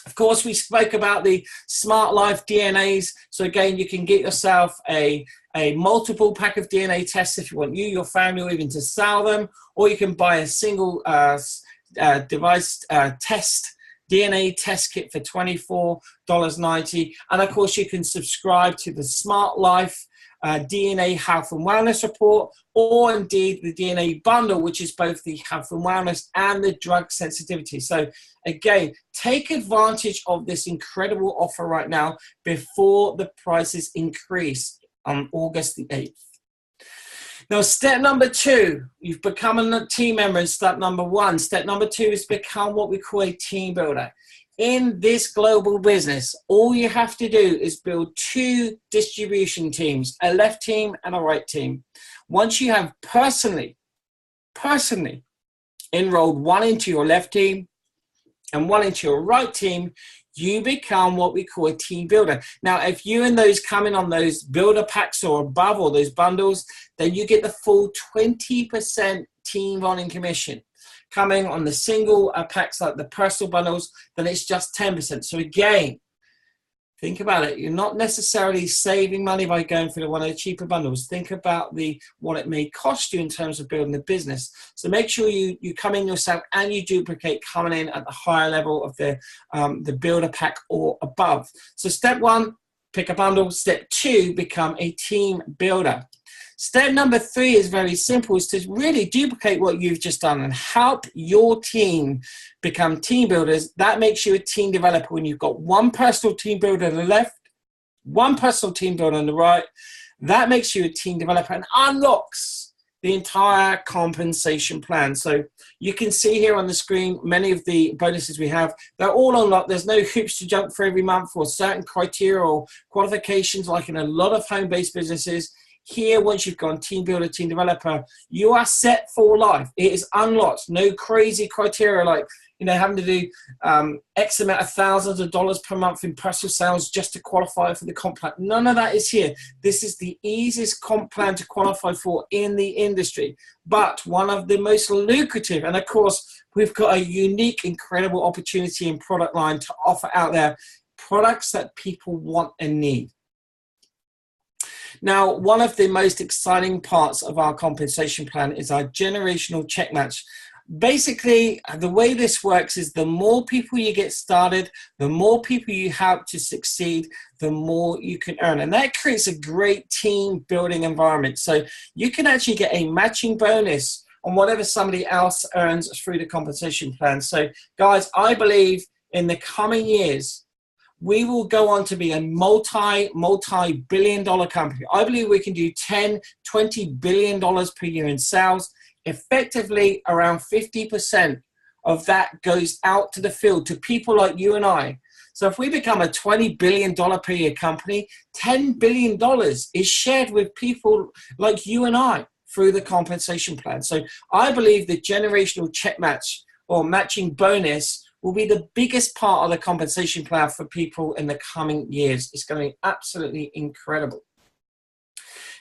Of course, we spoke about the Smart Life DNAs. So again, you can get yourself a multiple pack of DNA tests if you want you, your family, or even to sell them, or you can buy a single device DNA test kit for $24.90. And of course, you can subscribe to the Smart Life DNA Health and Wellness Report, or indeed the DNA Bundle, which is both the health and wellness and the drug sensitivity. So again, take advantage of this incredible offer right now before the prices increase on August the 8th. Now, step number 2, you've become a team member in step number 1. Step number 2 is become what we call a team builder. In this global business, all you have to do is build 2 distribution teams, a left team and a right team. Once you have personally enrolled one into your left team and one into your right team, you become what we call a team builder. Now, if you and those come in on those builder packs or above, or those bundles, then you get the full 20% team volume commission. Coming on the single packs like the personal bundles, then it's just 10%. So again, think about it. You're not necessarily saving money by going for one of the cheaper bundles. Think about what it may cost you in terms of building the business. So make sure you come in yourself and you duplicate coming in at the higher level of the builder pack or above. So step 1, pick a bundle. Step 2, become a team builder. Step number 3 is very simple, is to really duplicate what you've just done and help your team become team builders. That makes you a team developer when you've got one personal team builder on the left one personal team builder on the right. That makes you a team developer and unlocks the entire compensation plan. So you can see here on the screen, many of the bonuses we have, they're all unlocked. There's no hoops to jump for every month or certain criteria or qualifications like in a lot of home-based businesses. Here, once you've gone team builder, team developer, you are set for life. It is unlocked. No crazy criteria like, you know, having to do X amount of thousands of dollars per month in personal sales just to qualify for the comp plan. None of that is here. This is the easiest comp plan to qualify for in the industry, but one of the most lucrative. And of course, we've got a unique, incredible opportunity and product line to offer out there, products that people want and need. Now, one of the most exciting parts of our compensation plan is our generational check match. Basically, the way this works is the more people you get started, the more people you have to succeed, the more you can earn. And that creates a great team building environment. So you can actually get a matching bonus on whatever somebody else earns through the compensation plan. So guys, I believe in the coming years, we will go on to be a multi-billion dollar company. I believe we can do $10, $20 billion per year in sales. Effectively, around 50% of that goes out to the field, to people like you and I. So if we become a $20 billion per year company, $10 billion is shared with people like you and I through the compensation plan. So I believe the generational check match or matching bonus will be the biggest part of the compensation plan for people in the coming years. It's going to be absolutely incredible.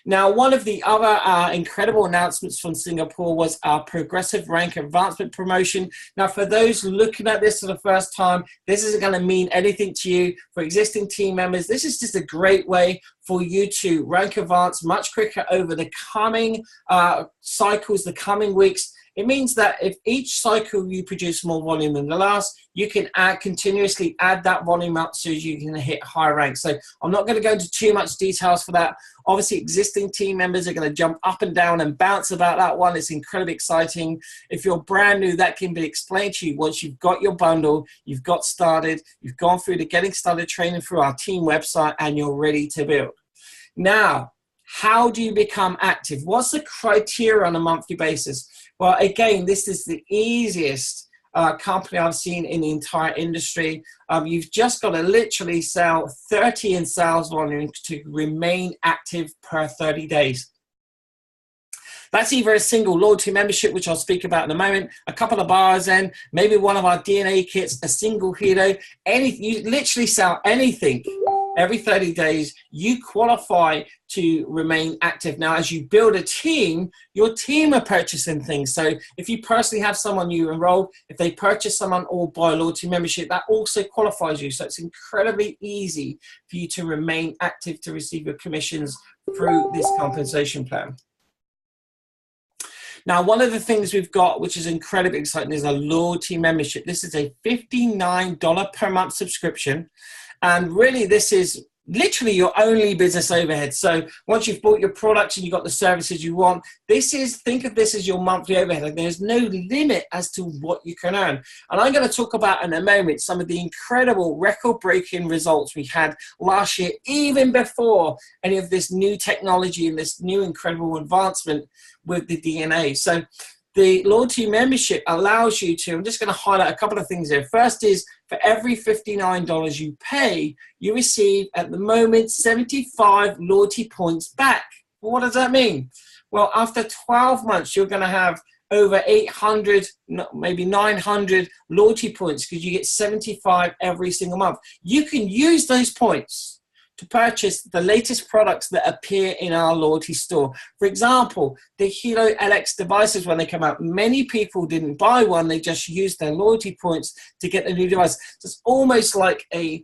Now, one of the other incredible announcements from Singapore was our progressive rank advancement promotion. Now, for those looking at this for the first time, this isn't going to mean anything to you. For existing team members, this is just a great way for you to rank advance much quicker over the coming cycles, the coming weeks. It means that if each cycle you produce more volume than the last, you can continuously add that volume up so you can hit higher ranks. So I'm not going to go into too much details for that. Obviously, existing team members are going to jump up and down and bounce about that one. It's incredibly exciting. If you're brand new, that can be explained to you once you've got your bundle, you've got started, you've gone through the Getting Started training through our team website, and you're ready to build. Now, how do you become active? What's the criteria on a monthly basis? Well, again, this is the easiest company I've seen in the entire industry. You've just got to literally sell 30 in sales volume to remain active per 30 days. That's either a single loyalty membership, which I'll speak about in a moment, a couple of bars in, maybe one of our DNA kits, a single hero, anything. You literally sell anything. Every 30 days, you qualify to remain active. Now, as you build a team, your team are purchasing things. So if you personally have someone you enroll, if they purchase someone or buy a loyalty membership, that also qualifies you. So it's incredibly easy for you to remain active to receive your commissions through this compensation plan. Now, one of the things we've got, which is incredibly exciting, is a loyalty membership. This is a $59 per month subscription. And really, this is literally your only business overhead. So once you've bought your products and you've got the services you want, think of this as your monthly overhead. Like, there's no limit as to what you can earn. And I'm going to talk about in a moment some of the incredible record-breaking results we had last year, even before any of this new technology and this new incredible advancement with the DNA. So the loyalty membership allows you to, I'm just going to highlight a couple of things here. First is, for every $59 you pay, you receive at the moment 75 loyalty points back. Well, what does that mean? Well, after 12 months, you're going to have over 800, maybe 900 loyalty points because you get 75 every single month. You can use those points to purchase the latest products that appear in our loyalty store. For example, the Hilo LX devices, when they come out, many people didn't buy one, they just used their loyalty points to get the new device. So it's almost like a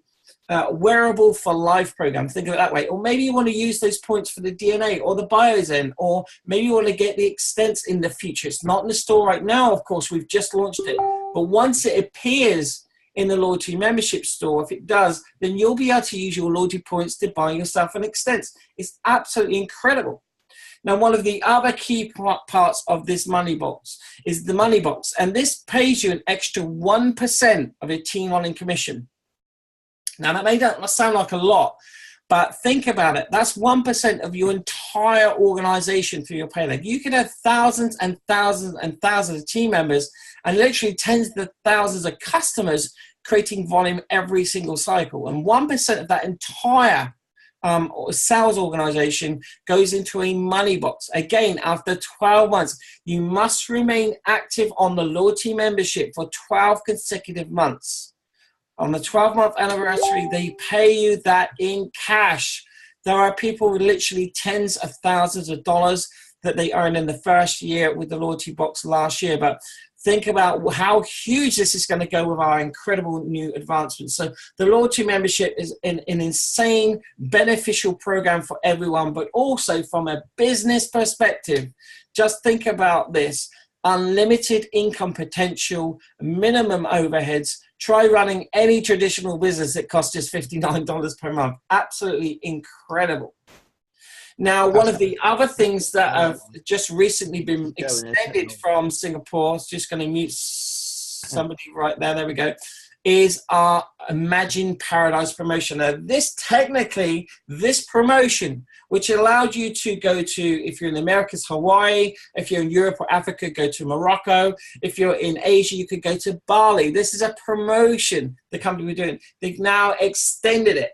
wearable for life program, think of it that way. Or maybe you want to use those points for the DNA or the Biozen, or maybe you want to get the Extents in the future. It's not in the store right now, of course, we've just launched it, but once it appears in the loyalty membership store, if it does, then you'll be able to use your loyalty points to buy yourself an Extents. It's absolutely incredible. Now, one of the other key parts of this money box is the money box, and this pays you an extra 1% of a team on in commission. Now, that may not sound like a lot, But think about it. That's 1% of your entire organization through your payload. You could have thousands and thousands and thousands of team members and literally tens of thousands of customers creating volume every single cycle. And 1% of that entire sales organization goes into a money box. Again, after 12 months, you must remain active on the loyalty membership for 12 consecutive months. On the 12-month anniversary, they pay you that in cash. There are people with literally tens of thousands of dollars that they earned in the first year with the loyalty box last year. But think about how huge this is going to go with our incredible new advancements. So the loyalty membership is an insane, beneficial program for everyone, but also from a business perspective. Just think about this. Unlimited income potential, minimum overheads. Try running any traditional business that costs just $59 per month. Absolutely incredible. Now, one of the other things that have just recently been extended from Singapore, it's just going to mute somebody right there, there we go, is our Imagine Paradise promotion. Now, this promotion, which allowed you to go to, if you're in the Americas, Hawaii, if you're in Europe or Africa, go to Morocco, if you're in Asia, you could go to Bali. This is a promotion the company we're doing. They've now extended it.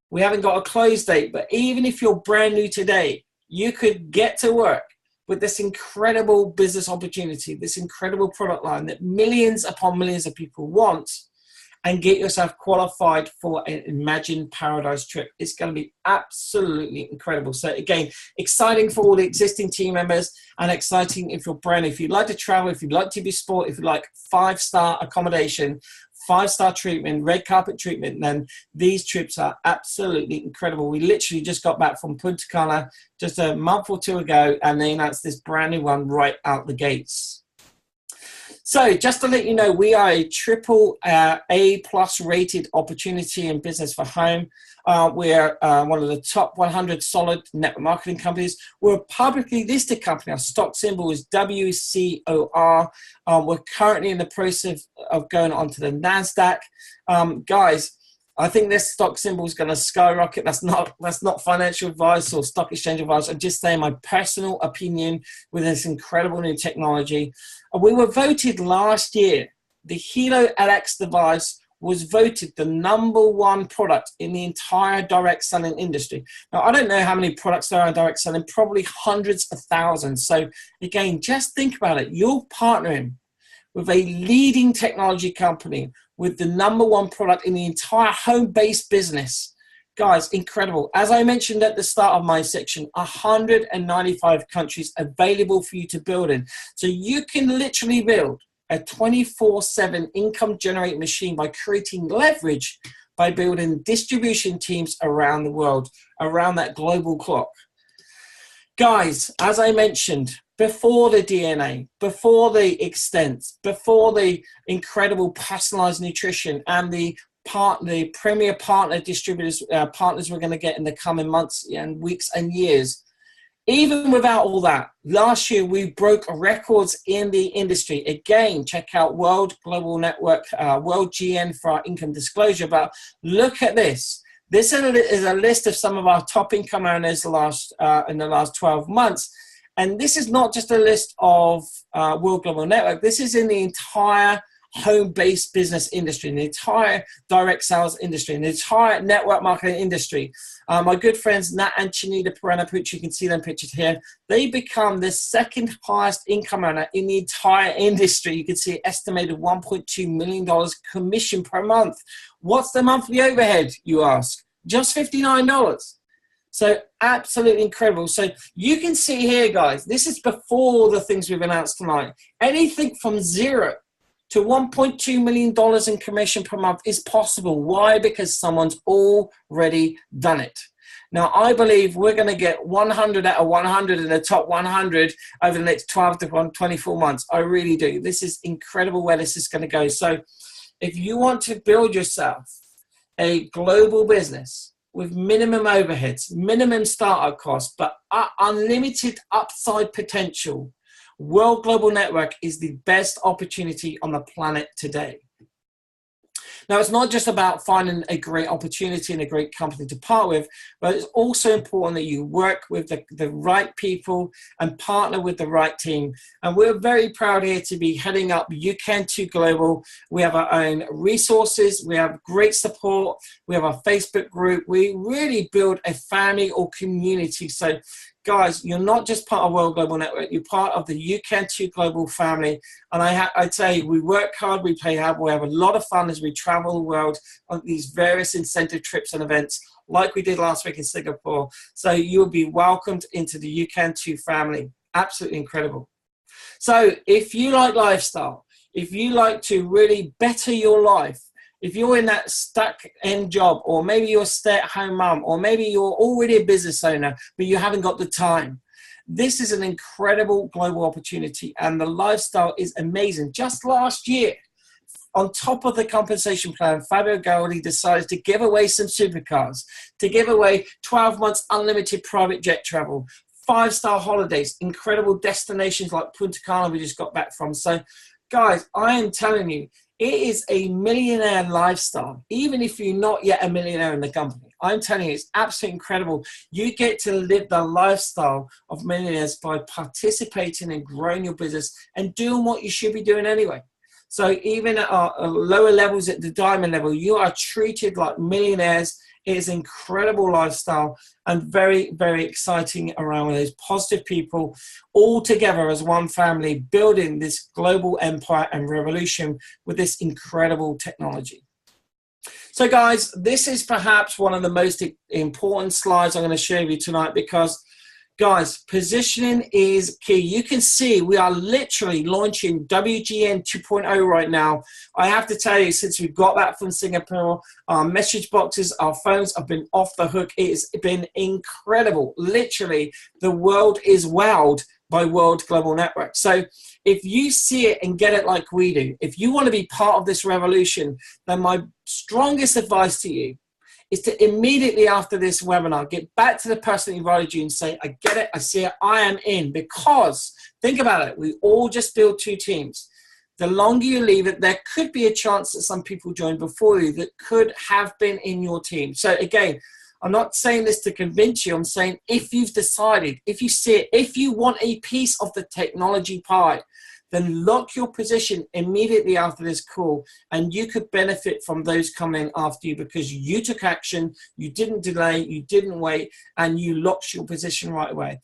We haven't got a close date, but even if you're brand new today, you could get to work with this incredible business opportunity, this incredible product line that millions upon millions of people want, and get yourself qualified for an Imagine Paradise trip. It's going to be absolutely incredible. So again, exciting for all the existing team members and exciting if you're brand new. If you'd like to travel, if you'd like to be sport, if you'd like 5-star accommodation, 5-star treatment, red carpet treatment, then these trips are absolutely incredible. We literally just got back from Punta Cana just a month or two ago, and they announced this brand new one right out the gates. So just to let you know, we are a triple A+ rated opportunity in business for home. We're one of the top 100 solid network marketing companies. We're a publicly listed company. Our stock symbol is WCOR. We're currently in the process of going onto the NASDAQ. Guys, I think this stock symbol is going to skyrocket. That's not financial advice or stock exchange advice. I'm just saying my personal opinion with this incredible new technology. We were voted last year. The Hilo LX device was voted the #1 product in the entire direct selling industry. Now, I don't know how many products there are in direct selling, probably hundreds of thousands. So again, just think about it. You're partnering with a leading technology company with the #1 product in the entire home-based business. Guys, incredible. As I mentioned at the start of my section, 195 countries available for you to build in. So you can literally build a 24/7 income generating machine by creating leverage by building distribution teams around the world, around that global clock. Guys, as I mentioned, before the DNA, before the extent, before the incredible personalized nutrition and the premier partner distributors, partners we're going to get in the coming months and weeks and years, even without all that, last year we broke records in the industry. Again, check out World Global Network, World GN for our income disclosure. But look at this. This is a list of some of our top income earners in the last 12 months. And this is not just a list of World Global Network. This is in the entire home-based business industry, in the entire direct sales industry, in the entire network marketing industry. My good friends Nat and Chinita Perena-Pucci, you can see them pictured here. They become the second highest income earner in the entire industry. You can see estimated $1.2 million commission per month. What's the monthly overhead, you ask? Just $59. So absolutely incredible. So you can see here, guys, this is before the things we've announced tonight. Anything from 0 to $1.2 million in commission per month is possible. Why? Because someone's already done it. Now, I believe we're going to get 100 out of 100 in the top 100 over the next 12 to 24 months. I really do. This is incredible where this is going to go. So if you want to build yourself a global business with minimum overheads, minimum startup costs, but unlimited upside potential, World Global Network is the best opportunity on the planet today. Now, it's not just about finding a great opportunity and a great company to part with, but it's also important that you work with the right people and partner with the right team. And we're very proud here to be heading up UCAN2 Global. We have our own resources. We have great support. We have our Facebook group. We really build a family or community. So guys, you're not just part of World Global Network, you're part of the UCAN2 Global family. And I'd say we work hard, we play hard, we have a lot of fun as we travel the world on these various incentive trips and events like we did last week in Singapore. So you'll be welcomed into the UCAN2 family. Absolutely incredible. So if you like lifestyle, if you like to really better your life, if you're in that stuck-in job, or maybe you're a stay-at-home mum, or maybe you're already a business owner, but you haven't got the time, this is an incredible global opportunity, and the lifestyle is amazing. Just last year, on top of the compensation plan, Fabio Gaudi decided to give away some supercars, to give away 12 months unlimited private jet travel, 5-star holidays, incredible destinations like Punta Cana we just got back from. So, guys, I am telling you, it is a millionaire lifestyle, even if you're not yet a millionaire in the company. I'm telling you, it's absolutely incredible. You get to live the lifestyle of millionaires by participating and growing your business and doing what you should be doing anyway. So even at our lower levels, at the diamond level, you are treated like millionaires. It is an incredible lifestyle and very, very exciting around those positive people all together as one family, building this global empire and revolution with this incredible technology. So guys, this is perhaps one of the most important slides I'm going to show you tonight, because guys, positioning is key. You can see we are literally launching WGN 2.0 right now. I have to tell you, since we got that from Singapore, our message boxes, our phones have been off the hook. It has been incredible. Literally, the world is wowed by World Global Network. So if you see it and get it like we do, if you want to be part of this revolution, then my strongest advice to you is to immediately after this webinar, get back to the person who invited you and say, I get it, I see it, I am in. Because think about it, we all just build 2 teams. The longer you leave it, there could be a chance that some people join before you that could have been in your team. So again, I'm not saying this to convince you. I'm saying if you've decided, if you see it, if you want a piece of the technology pie, then lock your position immediately after this call, and you could benefit from those coming in after you because you took action, you didn't delay, you didn't wait, and you locked your position right away.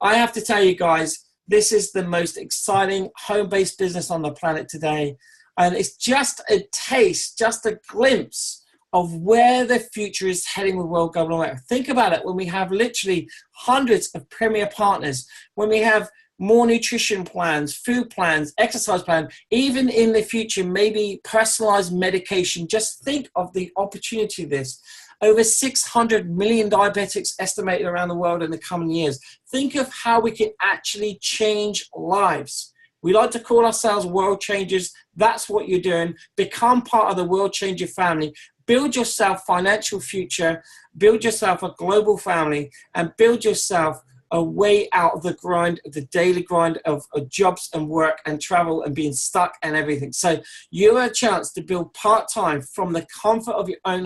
I have to tell you guys, this is the most exciting home-based business on the planet today, and it's just a taste, just a glimpse of where the future is heading with World Global Network. Think about it, when we have literally hundreds of premier partners, when we have more nutrition plans, food plans, exercise plans, even in the future, maybe personalized medication. Just think of the opportunity of this. Over 600 million diabetics estimated around the world in the coming years. Think of how we can actually change lives. We like to call ourselves world changers. That's what you're doing. Become part of the World Changer family. Build yourself a financial future. Build yourself a global family, and build yourself a way out of the grind, the daily grind of jobs and work and travel and being stuck and everything. So you have a chance to build part-time from the comfort of your own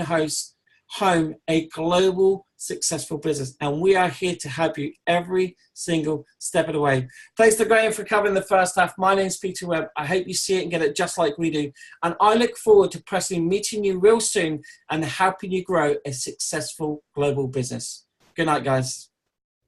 home, a global successful business. And we are here to help you every single step of the way. Thanks to Grahame for covering the first half. My name is Peter Webb. I hope you see it and get it just like we do. And I look forward to personally meeting you real soon and helping you grow a successful global business. Good night, guys.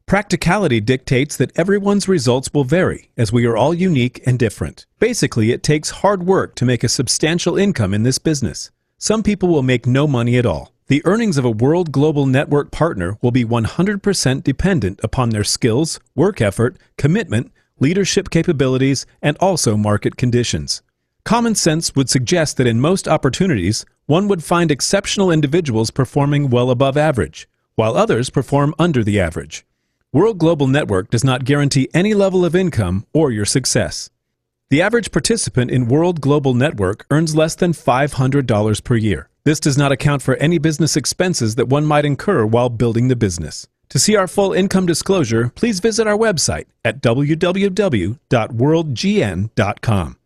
Practicality dictates that everyone's results will vary, as we are all unique and different. Basically, it takes hard work to make a substantial income in this business. Some people will make no money at all. The earnings of a World Global Network partner will be 100% dependent upon their skills, work effort, commitment, leadership capabilities, and also market conditions. Common sense would suggest that in most opportunities, one would find exceptional individuals performing well above average, while others perform under the average. World Global Network does not guarantee any level of income or your success. The average participant in World Global Network earns less than $500 per year. This does not account for any business expenses that one might incur while building the business. To see our full income disclosure, please visit our website at www.worldgn.com.